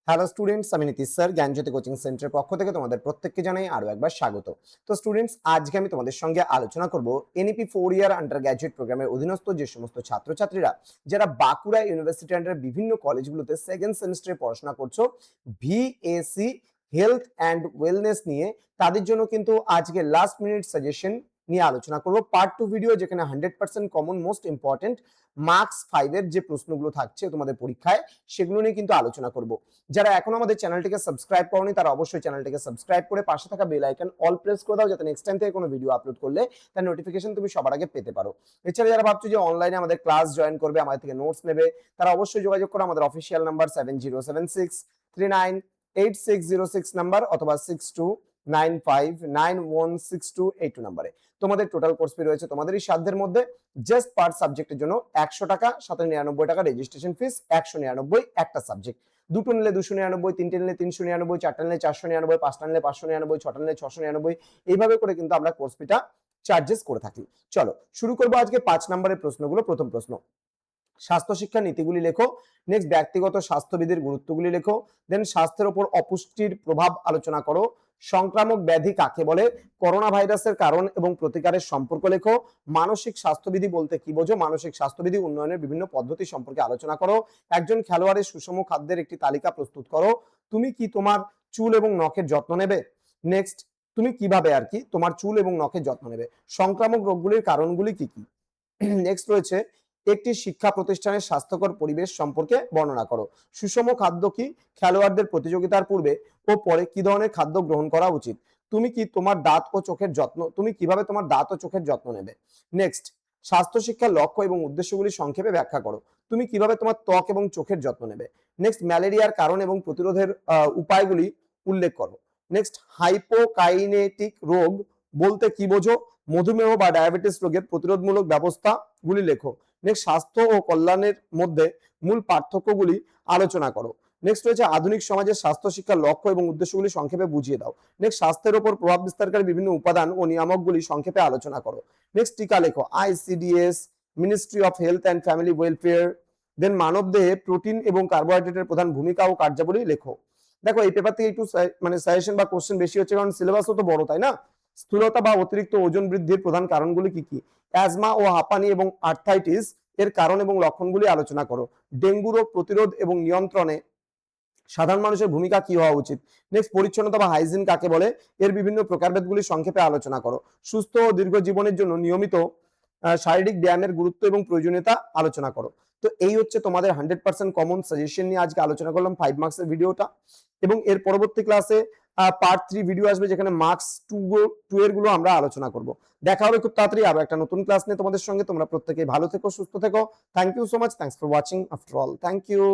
Hello students, আমি Nitish sir জ্ঞানজ্যোতি coaching সেন্টারের পক্ষ থেকে তোমাদের প্রত্যেককে জানাই আরো একবার স্বাগত। তো স্টুডেন্টস, আজকে আমি তোমাদের সঙ্গে আলোচনা করব এনইপি 4 ইয়ার আন্ডার গ্র্যাজুয়েট প্রোগ্রামের অধীনস্থ যে সমস্ত ছাত্রছাত্রীরা যারা বাঁকুড়া ইউনিভার্সিটি আন্ডার বিভিন্ন কলেজগুলোতে সেকেন্ড সেমিস্টারে পড়াশোনা করছো ভিএসি হেলথ অ্যান্ড ওয়েলনেস নিয়ে, তাদের জন্য কিন্তু আজকে লাস্ট মিনিট সাজেশন নিয়ে আলোচনা করব। পার্ট 2 ভিডিও, যেখানে 100% কমন মোস্ট ইম্পর্টেন্ট মার্কস 5 এর যে প্রশ্নগুলো থাকছে তোমাদের পরীক্ষায়, সেগুলো নিয়ে কিন্তু আলোচনা করব। যারা এখন আমাদের চ্যানেলটিকে সাবস্ক্রাইব করোনি তারা অবশ্যই চ্যানেলটিকে সাবস্ক্রাইব করে পাশে থাকা বেল আইকন অল প্রেস করে দাও, যাতে নেক্সট টাইম থেকে কোনো ভিডিও আপলোড করলে তার নোটিফিকেশন তুমি সবার আগে পেতে পারো। এছাড়া যারা ভাবছো যে অনলাইনে আমাদের ক্লাস জয়েন করবে, আমাদের থেকে নোটস নেবে, তারা অবশ্যই যোগাযোগ করো আমাদের অফিসিয়াল নাম্বার 7076398606 নাম্বার অথবা 6295916282 নাম্বারে। তোমাদের টোটাল কোর্স ফি রয়েছে তোমাদেরই সাধ্যের মধ্যে। জাস্ট পার সাবজেক্টের জন্য 100 টাকা, 799 টাকা রেজিস্ট্রেশন ফিস, 199 একটা সাবজেক্ট। দুটো নিলে 299, তিনটে নিলে 399, চারটা নিলে 499, পাঁচটা নিলে 599, ছটা নিলে 699, এইভাবে করে কিন্তু আমরা কোর্স ফিটা চার্জেস করে থাকি। চলো শুরু করবো আজকে 5 নম্বরের প্রশ্নগুলো। প্রথম প্রশ্ন, স্বাস্থ্য শিক্ষা নীতিগুলি লেখো। নেক্সট, ব্যক্তিগত স্বাস্থ্যবিধির গুরুত্বগুলি লেখো। দেন স্বাস্থ্যের উপর অপুষ্টির প্রভাব আলোচনা করো। সংক্রামক ব্যাধি কাকে বলে? করোনা ভাইরাসের কারণ এবং প্রতিকারের সম্পর্ক লেখো। মানসিক স্বাস্থ্যবিধি বলতে কি বোঝো? মানসিক স্বাস্থ্যবিধি উন্নয়নের বিভিন্ন পদ্ধতি সম্পর্কে আলোচনা করো। একজন খেলোয়াড়ের সুষম খাদ্যের একটি তালিকা প্রস্তুত করো। তুমি কি তোমার চুল এবং নখের যত্ন নেবে? নেক্সট, তুমি কিভাবে তোমার চুল এবং নখের যত্ন নেবে? সংক্রামক রোগগুলির কারণগুলি কি কি? নেক্সট রয়েছে, একটি শিক্ষা প্রতিষ্ঠানের স্বাস্থ্যকর পরিবেশ সম্পর্কে বর্ণনা করো। সুষম খাদ্য কি? খেলোয়াড়দের প্রতিযোগিতার পূর্বে ও পরে কি ধরনের খাদ্য গ্রহণ করা উচিত? তুমি কিভাবে তোমার দাঁত ও চোখের যত্ন নেবে? নেক্সট, স্বাস্থ্য শিক্ষার লক্ষ্য এবং উদ্দেশ্যগুলি সংক্ষেপে ব্যাখ্যা করো। তুমি কিভাবে তোমার ত্বক এবং চোখের যত্ন নেবে? নেক্সট, ম্যালেরিয়ার কারণ এবং প্রতিরোধের উপায়গুলি উল্লেখ করো। নেক্সট, হাইপোকাইনেটিক রোগ বলতে কি বোঝো? মধুমেহ বা ডায়াবেটিস রোগের প্রতিরোধমূলক ব্যবস্থাগুলি লেখো। নেক্সট, স্বাস্থ্য ও কল্যাণের মধ্যে মূল পার্থক্যগুলি আলোচনা করো। নেক্সট রয়েছে, আধুনিক সমাজের স্বাস্থ্য শিক্ষার লক্ষ্য এবং উদ্দেশ্যগুলি সংক্ষেপে বুঝিয়ে দাও। নেক্সট, স্বাস্থ্যের উপর প্রভাব বিস্তারকারী বিভিন্ন উপাদান ও নিয়ামকগুলি সংক্ষেপে আলোচনা করো। নেক্সট, টিকা লেখো। ICDS, ministry of health and family welfare. Then মানবদেহে প্রোটিন এবং কার্বোহাইড্রেটের প্রধান ভূমিকা ও কার্যাবলী লেখো। দেখো, এই পেপার থেকে একটু সাজেশন বা কোশ্চেন বেশি হচ্ছে, কারণ সিলেবাসও তো বড়, তাই না? স্থূলতা বা অতিরিক্ত ওজন বৃদ্ধির প্রধান কারণগুলি কি কি? অ্যাজমা ও হাঁপানি এবং আর্থ্রাইটিস এর কারণ এবং লক্ষণগুলি আলোচনা করো। ডেঙ্গু রোগ প্রতিরোধ এবং নিয়ন্ত্রণে সাধারণ মানুষের ভূমিকা কি হওয়া উচিত? নেক্সট, পরিচ্ছন্নতা বা হাইজিন কাকে বলে? এর বিভিন্ন প্রকারভেদগুলি সংক্ষেপে আলোচনা করো। সুস্থ ও দীর্ঘ জীবনের জন্য নিয়মিত শারীরিক ব্যায়ামের গুরুত্ব এবং প্রয়োজনীয়তা আলোচনা করো। তো এই হচ্ছে তোমাদের 100% কমন সাজেশন নিয়ে আজকে আলোচনা করলাম 5 মার্কসের ভিডিওটা। এবং এর পরবর্তী ক্লাসে পার্ট 3 ভিডিও আসবে, যেখানে মার্কস 2 এর গুলো আমরা আলোচনা করব। দেখা হবে খুব তাড়াতাড়ি আরো একটা নতুন ক্লাস নিয়ে তোমাদের সঙ্গে। তোমরা প্রত্যেকেই ভালো থেকো, সুস্থ থেকো। Thank you so much. Thanks for watching after all. Thank you.